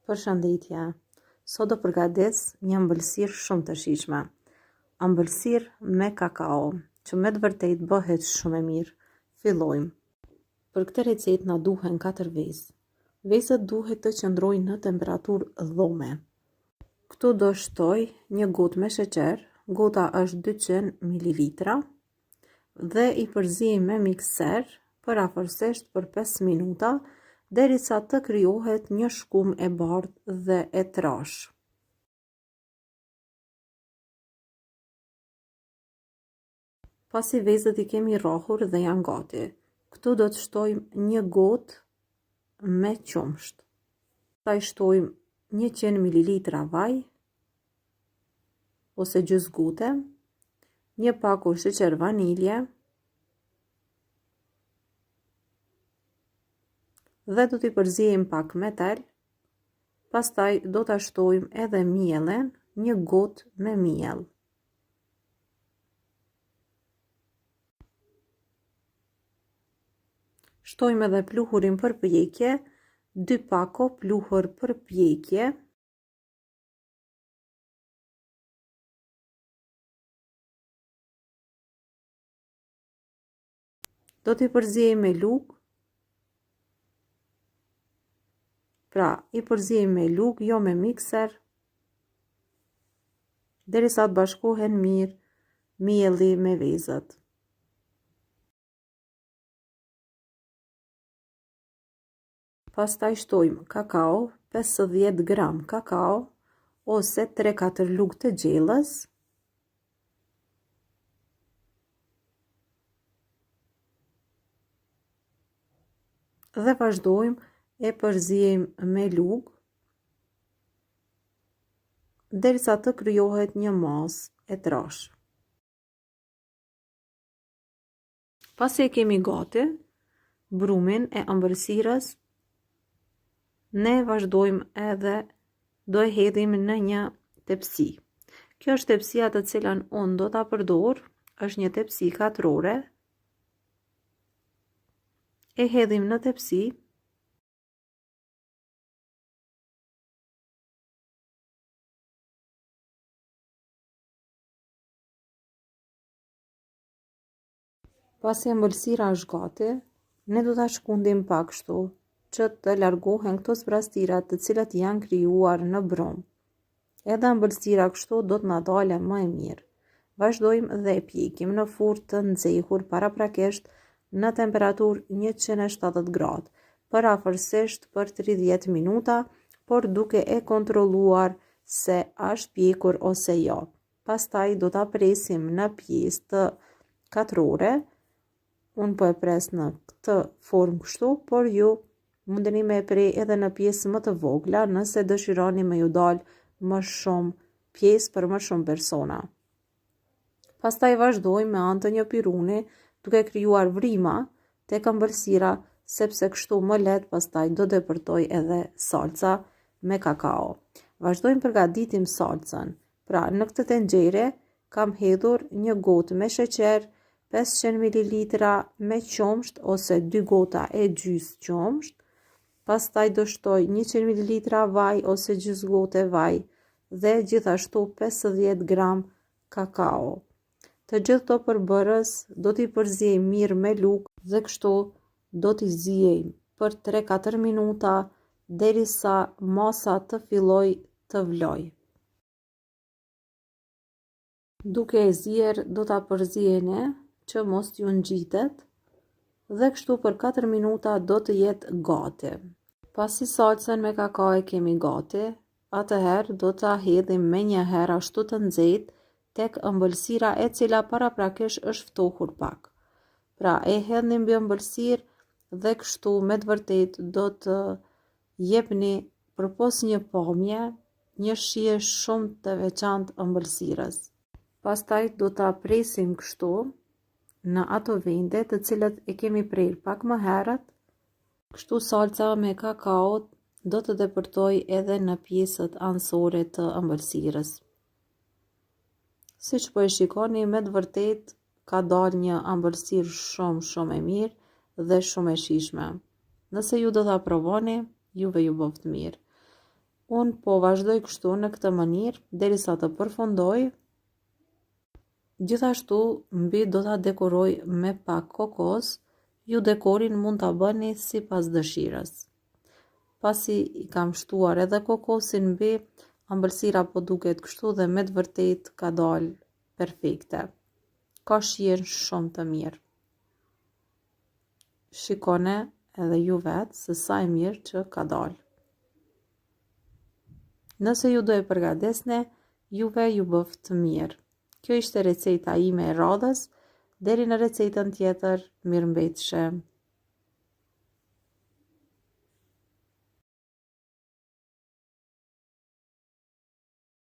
Përshëndetje, sot do përgatis një ëmbëlsirë shumë të shijshme. Ëmbëlsirë me kakao, që me të vërtet bëhet shumë e mirë. Fillojmë. Për këtë recetë na duhen 4 vezë. Vezët duhet të qëndrojnë në temperaturë dhome. Këtu do shtoj një gotë me sheqer, gota është 200 ml, dhe i përziej me mikser për afërsisht për 5 minuta, derisa të krijohet një shkum e bardhë dhe e trashë. Pasi vezët i kemi rrahur dhe janë gati, këtu do të shtojmë një gotë me qumsht. Ta i shtojmë 100 ml vaj ose gjys gote, një paku sheqer vanilje dhe do t'i përziejmë pak me tel. Pastaj do t'a shtojmë edhe mielin, një gotë me miell. Shtojmë edhe pluhurin për pjekje, 2 pako pluhur për pjekje. Do t'i përziejmë me lugë. Pra, i përziejmë me lugë, jo me mikser, derisa të bashkohen mirë mielli me vezët. Pastaj shtojmë kakao, 50 gram kakao, ose 3-4 lugë të gjellës. Dhe vazhdojmë e përziejmë me lugë, derisa të krijohet një masë e trashë. Pasi e kemi gati brumin e ëmbëlsirës, ne vazhdojmë edhe do e hedhim në një tepsi. Kjo është tepsia të cilën unë do ta përdor, është një tepsi katrore. E hedhim në tepsi. Pasi ëmbëlsira është gati, ne do ta shkundim pak kështu, që të largohen këto zbrastirat të cilat janë krijuar në brum. Edhe ëmbëlsira kështu do të na dalë më e mirë. Vazhdojmë dhe e pjekim në furrë të nxehur paraprakisht në temperaturë 170 gradë, për afërsisht për 30 minuta, por duke e kontrolluar se është pjekur ose jo. Pastaj do ta presim në pjesë të katrore. Unë po e pres në këtë formë kështu, por ju mundeni me e prej edhe në pjesë më të vogla nëse dëshironi me ju dalë më shumë pjesë për më shumë persona. Pastaj vazhdojmë me anë të një piruni duke krijuar vrima tek ëmbëlsira, sepse kështu më lehtë pastaj do depërtoj edhe salca me kakao. Vazhdojmë përgatitim salcën. Pra, në këtë tenxhere kam hedhur një gotë me sheqer, 500 ml me qumsht ose 2 gota e gjys qumsht. Pastaj do shtoj 100 ml vaj ose gjys gote vaj dhe gjithashtu 50 gram kakao. Të gjithë këto përbërës do t'i përziejmë mirë me lugë dhe kështu do t'i ziejmë për 3-4 minuta derisa masa të filloj të vloj. Duke e zier do ta përzieni që mos t'ju ngjitet dhe kështu për 4 minuta do të jetë gati. Pasi salcën me kakao e kemi gati, atëherë do ta hedhim me një herë ashtu të nxehtë tek ëmbëlsira e cila paraprakisht është ftohur pak. Pra, e hedhni mbi ëmbëlsirë dhe kështu me të vërtet do të jepni përpos një pamje, një shije shumë të veçantë ëmbëlsirës. Pastaj do ta presim kështu në ato vende të cilat e kemi prerë pak më herët. Kështu salca me kakao do të depërtoj edhe në pjesët anësore të ëmbëlsirës. Siç po e shikoni, me të vërtet ka dalë një ëmbëlsirë shumë e mirë dhe shumë e shijshme. Nëse ju do ta provoni, juve ju bëft mirë. Unë po vazhdoj kështu në këtë mënyrë derisa të përfundoj. Gjithashtu, mbi do ta dekoroj me pak kokos. Ju dekorin mund ta bëni sipas dëshirës. Pasi i kam shtuar edhe kokosin mbi, ëmbëlsira po duket kështu dhe me të vërtet ka dalë perfekte. Ka shijen shumë të mirë. Shikone edhe ju vetë se sa e mirë që ka dalë. Nëse ju do e përgatesni, juve ju bëf të mirë. Kjo ishte receta ime e radhës. Deri në recetën tjetër, mirëmbëjtje.